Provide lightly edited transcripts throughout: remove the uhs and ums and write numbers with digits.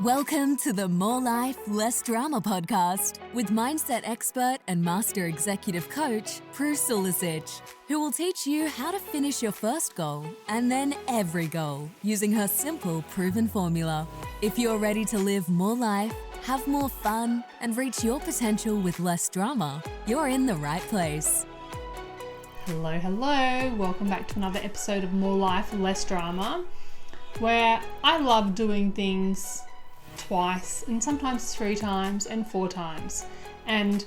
Welcome to the More Life, Less Drama podcast with mindset expert and master executive coach, Prue Sulicic, who will teach you how to finish your first goal and then every goal using her simple, proven formula. If you're ready to live more life, have more fun, and reach your potential with less drama, you're in the right place. Hello. Welcome back to another episode of More Life, Less Drama, where I love doing things twice and sometimes 3 times and 4 times. And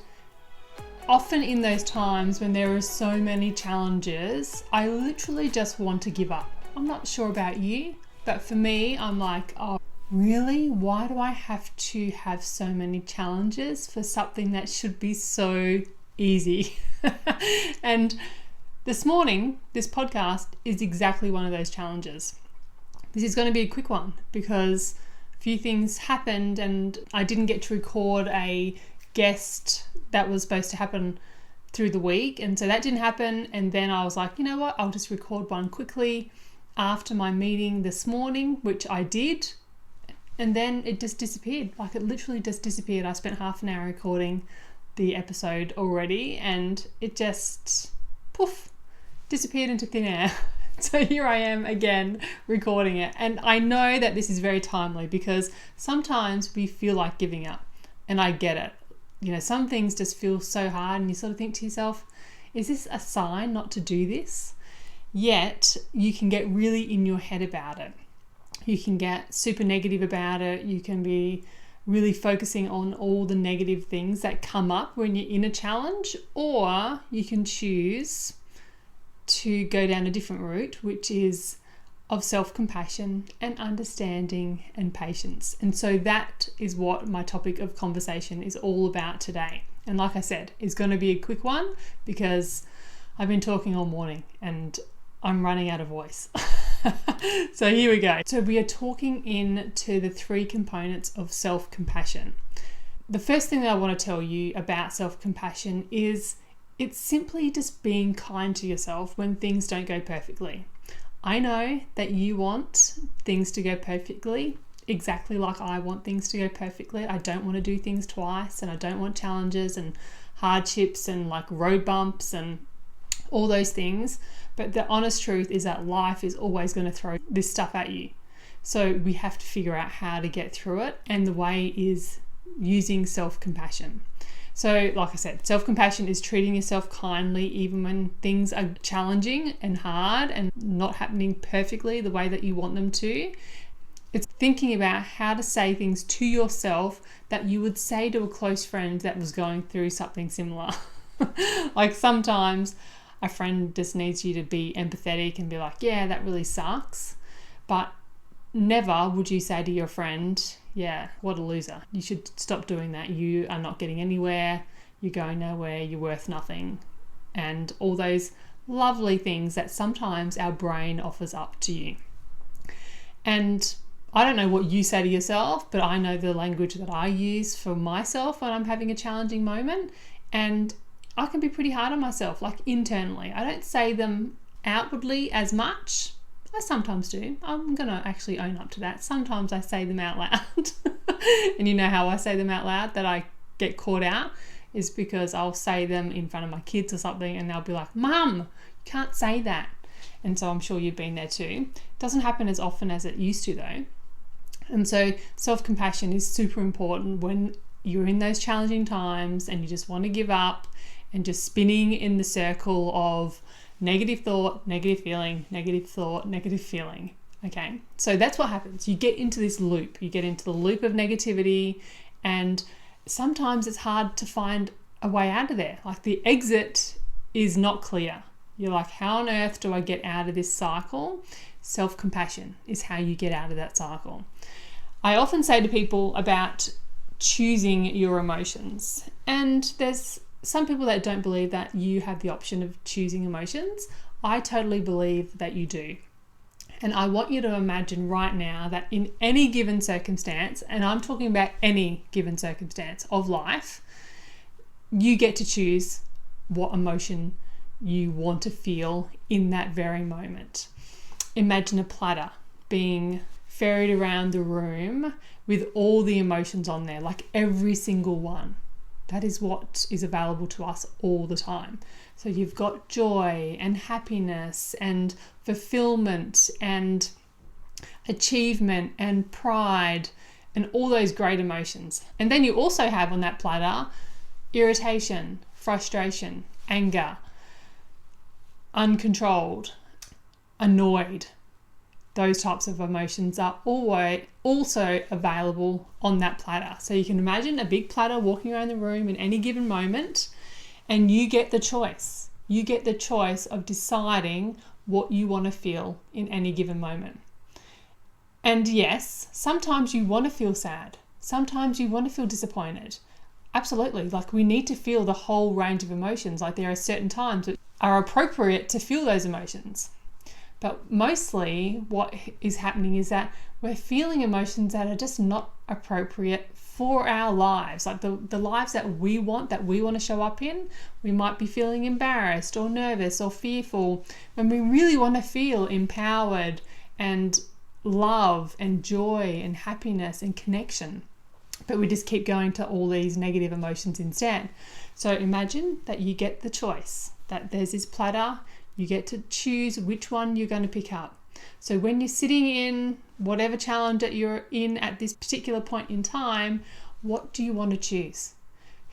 often in those times when there are so many challenges, I literally just want to give up. I'm not sure about you, but for me, I'm like, oh, really? Why do I have to have so many challenges for something that should be so easy? And this morning, this podcast is exactly one of those challenges. This is going to be a quick one because few things happened and I didn't get to record a guest that was supposed to happen through the week, and so that didn't happen. And then I was like, you know what, I'll just record one quickly after my meeting this morning, which I did, and then it just disappeared. Like, it literally just disappeared. I spent half an hour recording the episode already and it just poof, disappeared into thin air. So here I am again recording it. And I know that this is very timely because sometimes we feel like giving up, and I get it. You know, some things just feel so hard and you sort of think to yourself, is this a sign not to do this? Yet you can get really in your head about it. You can get super negative about it. You can be really focusing on all the negative things that come up when you're in a challenge, or you can choose to go down a different route, which is of self-compassion and understanding and patience. And so that is what my topic of conversation is all about today. And like I said, it's going to be a quick one because I've been talking all morning and I'm running out of voice. So here we go. So we are talking into the 3 components of self-compassion. The first thing that I want to tell you about self-compassion is it's simply just being kind to yourself when things don't go perfectly. I know that you want things to go perfectly, exactly like I want things to go perfectly. I don't want to do things twice, and I don't want challenges and hardships and like road bumps and all those things. But the honest truth is that life is always going to throw this stuff at you. So we have to figure out how to get through it. And the way is using self-compassion. So like I said, self-compassion is treating yourself kindly even when things are challenging and hard and not happening perfectly the way that you want them to. It's thinking about how to say things to yourself that you would say to a close friend that was going through something similar. Like sometimes a friend just needs you to be empathetic and be like, yeah, that really sucks. But never would you say to your friend, yeah, what a loser. You should stop doing that. You are not getting anywhere. You're going nowhere. You're worth nothing. And all those lovely things that sometimes our brain offers up to you. And I don't know what you say to yourself, but I know the language that I use for myself when I'm having a challenging moment. And I can be pretty hard on myself, like internally. I don't say them outwardly as much. I sometimes do. I'm going to actually own up to that. Sometimes I say them out loud. And you know how I say them out loud that I get caught out is because I'll say them in front of my kids or something and they'll be like, Mum, you can't say that. And so I'm sure you've been there too. It doesn't happen as often as it used to though. And so self-compassion is super important when you're in those challenging times and you just want to give up and just spinning in the circle of negative thought, negative feeling, negative thought, negative feeling. Okay, so that's what happens. You get into this loop. You get into the loop of negativity, and sometimes it's hard to find a way out of there. Like the exit is not clear. You're like, how on earth do I get out of this cycle? Self-compassion is how you get out of that cycle. I often say to people about choosing your emotions, and there's some people that don't believe that you have the option of choosing emotions. I totally believe that you do. And I want you to imagine right now that in any given circumstance, and I'm talking about any given circumstance of life, you get to choose what emotion you want to feel in that very moment. Imagine a platter being ferried around the room with all the emotions on there, like every single one. That is what is available to us all the time. So you've got joy and happiness and fulfillment and achievement and pride and all those great emotions. And then you also have on that platter irritation, frustration, anger, uncontrolled, annoyed. Those types of emotions are always also available on that platter. So you can imagine a big platter walking around the room in any given moment, and you get the choice. You get the choice of deciding what you want to feel in any given moment. And yes, sometimes you want to feel sad. Sometimes you want to feel disappointed. Absolutely. Like, we need to feel the whole range of emotions. Like, there are certain times that are appropriate to feel those emotions. But mostly what is happening is that we're feeling emotions that are just not appropriate for our lives. Like the lives that we want to show up in. We might be feeling embarrassed or nervous or fearful when we really want to feel empowered and love and joy and happiness and connection. But we just keep going to all these negative emotions instead. So imagine that you get the choice, that there's this platter. You get to choose which one you're going to pick up. So when you're sitting in whatever challenge that you're in at this particular point in time, what do you want to choose?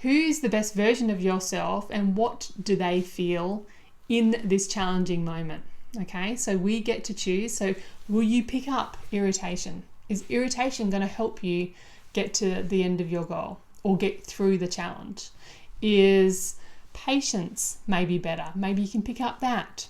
Who's the best version of yourself and what do they feel in this challenging moment? Okay, so we get to choose. So will you pick up irritation? Is irritation going to help you get to the end of your goal or get through the challenge? Is patience maybe better? Maybe you can pick up that.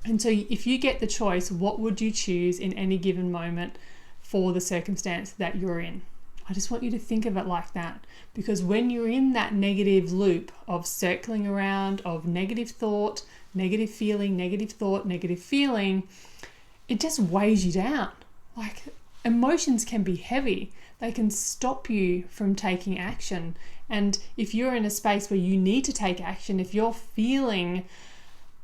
And so if you get the choice, what would you choose in any given moment for the circumstance that you're in? I just want you to think of it like that, because when you're in that negative loop of circling around of negative thought, negative feeling, negative thought, negative feeling, it just weighs you down. Like, emotions can be heavy. They can stop you from taking action. And if you're in a space where you need to take action, if you're feeling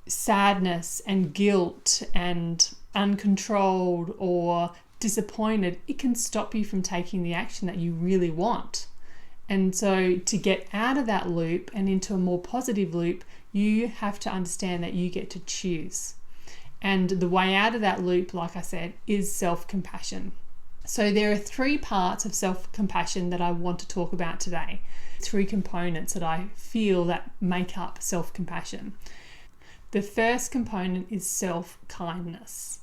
sadness and guilt and uncontrolled or disappointed, it can stop you from taking the action that you really want. And so to get out of that loop and into a more positive loop, you have to understand that you get to choose. And the way out of that loop, like I said, is self-compassion. So there are 3 parts of self-compassion that I want to talk about today. 3 components that I feel that make up self-compassion. The first component is self-kindness.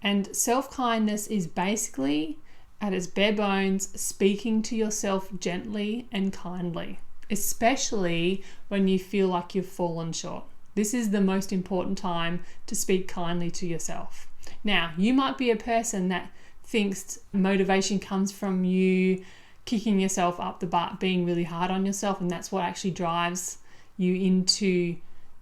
And self-kindness is basically, at its bare bones, speaking to yourself gently and kindly, especially when you feel like you've fallen short. This is the most important time to speak kindly to yourself. Now, you might be a person that thinks motivation comes from you kicking yourself up the butt, being really hard on yourself, and that's what actually drives you into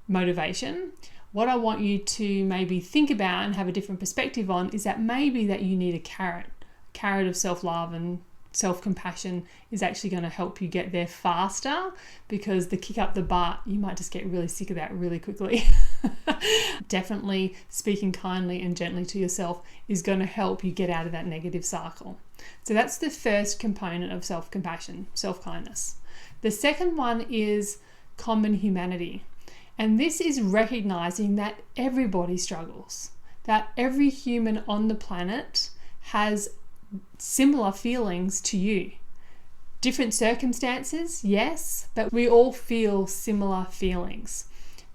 motivation. What I want you to maybe think about and have a different perspective on is that maybe that you need a carrot of self-love and self-compassion is actually going to help you get there faster, because the kick up the butt, you might just get really sick of that really quickly. Definitely speaking kindly and gently to yourself is going to help you get out of that negative cycle. So that's the first component of self-compassion, self-kindness. The second one is common humanity. And this is recognizing that everybody struggles, that every human on the planet has similar feelings to you. Different circumstances, yes, but we all feel similar feelings.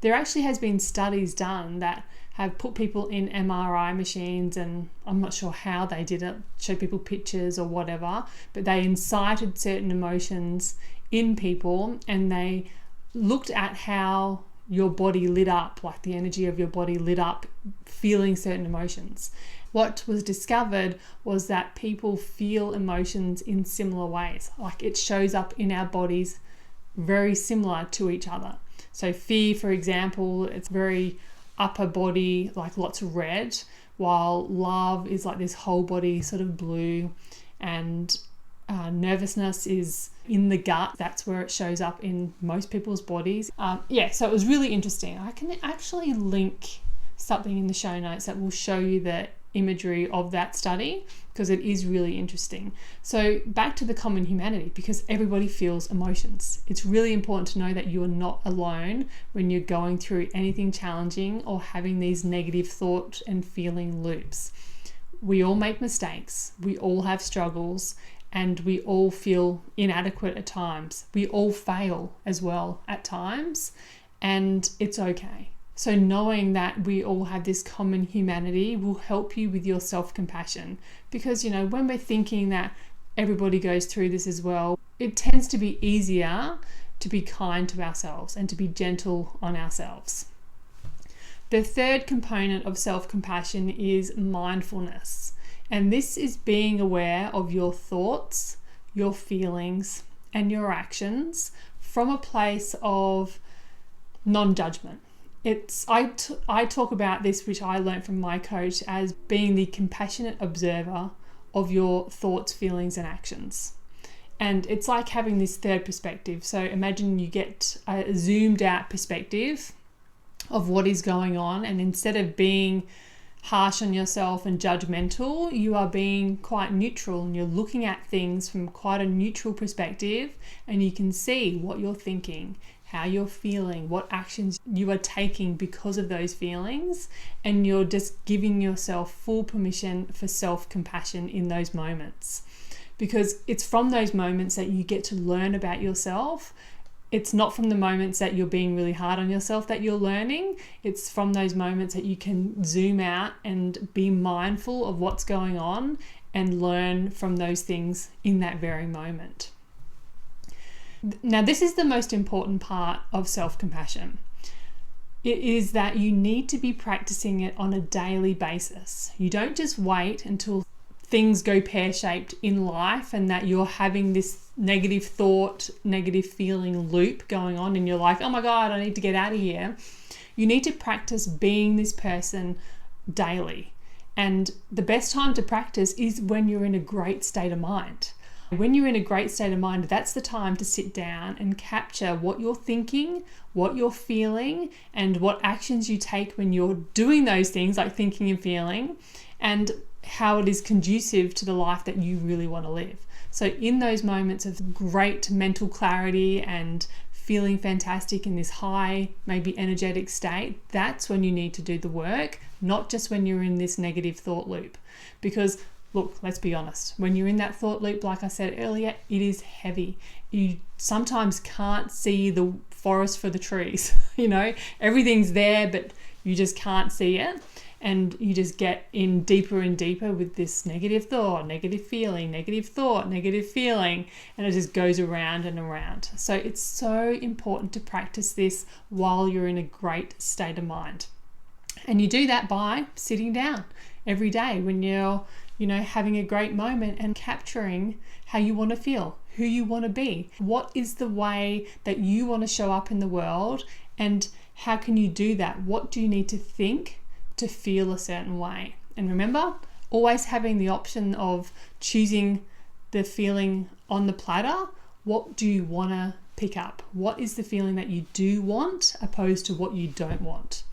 There actually has been studies done that have put people in MRI machines, and I'm not sure how they did it, show people pictures or whatever, but they incited certain emotions in people and they looked at how your body lit up, like the energy of your body lit up feeling certain emotions. What was discovered was that people feel emotions in similar ways. Like, it shows up in our bodies very similar to each other. So fear, for example, it's very upper body, like lots of red, while love is like this whole body sort of blue, and nervousness is in the gut. That's where it shows up in most people's bodies. So it was really interesting. I can actually link something in the show notes that will show you the imagery of that study because it is really interesting. So back to the common humanity, because everybody feels emotions. It's really important to know that you are not alone when you're going through anything challenging or having these negative thought and feeling loops. We all make mistakes, we all have struggles, and we all feel inadequate at times. We all fail as well at times, and it's okay. So knowing that we all have this common humanity will help you with your self-compassion, because when we're thinking that everybody goes through this as well, it tends to be easier to be kind to ourselves and to be gentle on ourselves. The third component of self-compassion is mindfulness, and this is being aware of your thoughts, your feelings, and your actions from a place of non-judgment. I talk about this, which I learned from my coach, as being the compassionate observer of your thoughts, feelings, and actions. And it's like having this third perspective. So imagine you get a zoomed out perspective of what is going on, and instead of being harsh on yourself and judgmental, you are being quite neutral, and you're looking at things from quite a neutral perspective, and you can see what you're thinking, how you're feeling, what actions you are taking because of those feelings, and you're just giving yourself full permission for self-compassion in those moments. Because it's from those moments that you get to learn about yourself. It's not from the moments that you're being really hard on yourself that you're learning. It's from those moments that you can zoom out and be mindful of what's going on and learn from those things in that very moment. Now, this is the most important part of self-compassion. It is that you need to be practicing it on a daily basis. You don't just wait until things go pear-shaped in life and that you're having this negative thought, negative feeling loop going on in your life. Oh my God, I need to get out of here. You need to practice being this person daily. And the best time to practice is when you're in a great state of mind. When you're in a great state of mind, that's the time to sit down and capture what you're thinking, what you're feeling, and what actions you take when you're doing those things like thinking and feeling, and how it is conducive to the life that you really want to live. So in those moments of great mental clarity and feeling fantastic in this high, maybe energetic state, that's when you need to do the work, not just when you're in this negative thought loop. Because look, let's be honest, when you're in that thought loop, like I said earlier, it is heavy. You sometimes can't see the forest for the trees. Everything's there, but you just can't see it. And you just get in deeper and deeper with this negative thought, negative feeling, negative thought, negative feeling, and it just goes around and around. So it's so important to practice this while you're in a great state of mind. And you do that by sitting down every day when you're, having a great moment and capturing how you want to feel, who you want to be, what is the way that you want to show up in the world, and how can you do that? What do you need to think to feel a certain way? And remember, always having the option of choosing the feeling on the platter. What do you want to pick up? What is the feeling that you do want opposed to what you don't want?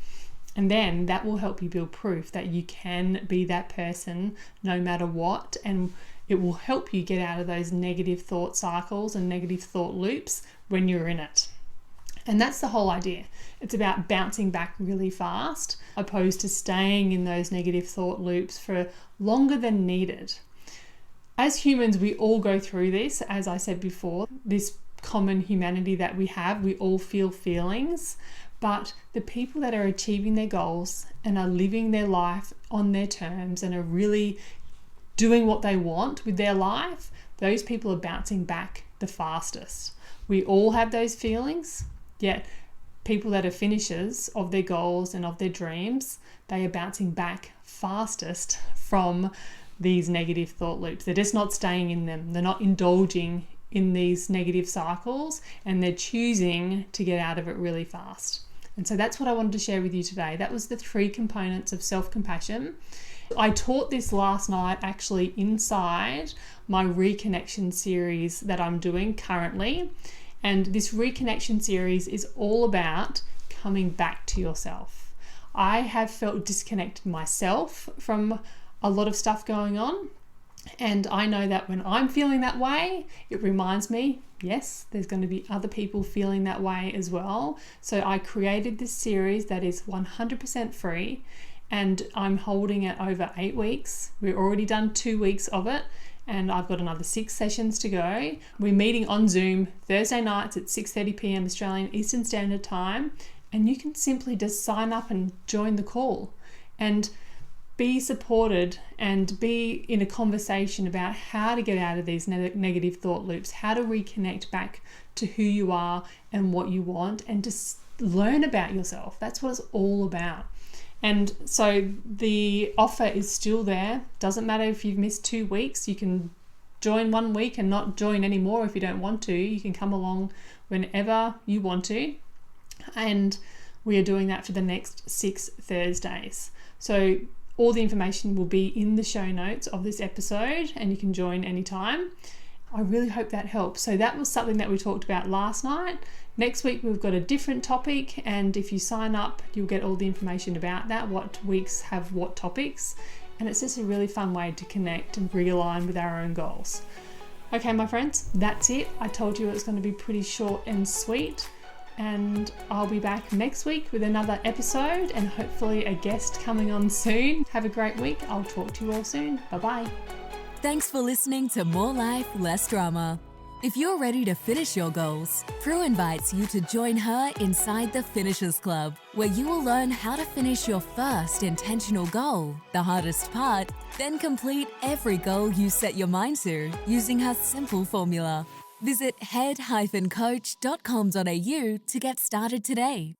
And then that will help you build proof that you can be that person no matter what, and it will help you get out of those negative thought cycles and negative thought loops when you're in it. And that's the whole idea. It's about bouncing back really fast, opposed to staying in those negative thought loops for longer than needed. As humans, we all go through this, as I said before, this common humanity that we have. We all feel feelings, but the people that are achieving their goals and are living their life on their terms and are really doing what they want with their life, those people are bouncing back the fastest. We all have those feelings, yet people that are finishers of their goals and of their dreams, they are bouncing back fastest from these negative thought loops. They're just not staying in them. They're not indulging in these negative cycles, and they're choosing to get out of it really fast. And so that's what I wanted to share with you today. That was the 3 components of self-compassion. I taught this last night actually inside my reconnection series that I'm doing currently. And this reconnection series is all about coming back to yourself. I have felt disconnected myself from a lot of stuff going on. And I know that when I'm feeling that way, it reminds me, yes, there's going to be other people feeling that way as well. So I created this series that is 100% free, and I'm holding it over 8 weeks. We've already done 2 weeks of it, and I've got another 6 sessions to go. We're meeting on Zoom Thursday nights at 6:30 p.m. Australian Eastern Standard Time, and you can simply just sign up and join the call and be supported and be in a conversation about how to get out of these negative thought loops, how to reconnect back to who you are and what you want, and just learn about yourself. That's what it's all about. And so the offer is still there. Doesn't matter if you've missed 2 weeks. You can join 1 week and not join anymore if you don't want to. You can come along whenever you want to. And we are doing that for the next 6 Thursdays. So all the information will be in the show notes of this episode, and you can join anytime. I really hope that helps. So that was something that we talked about last night. Next week we've got a different topic, and if you sign up, you'll get all the information about that, what weeks have what topics, and it's just a really fun way to connect and realign with our own goals. Okay, my friends, that's it. I told you it was going to be pretty short and sweet. And I'll be back next week with another episode and hopefully a guest coming on soon. Have a great week. I'll talk to you all soon. Bye-bye. Thanks for listening to More Life, Less Drama. If you're ready to finish your goals, Prue invites you to join her inside the Finishers Club, where you will learn how to finish your first intentional goal, the hardest part, then complete every goal you set your mind to using her simple formula. Visit head-coach.com.au to get started today.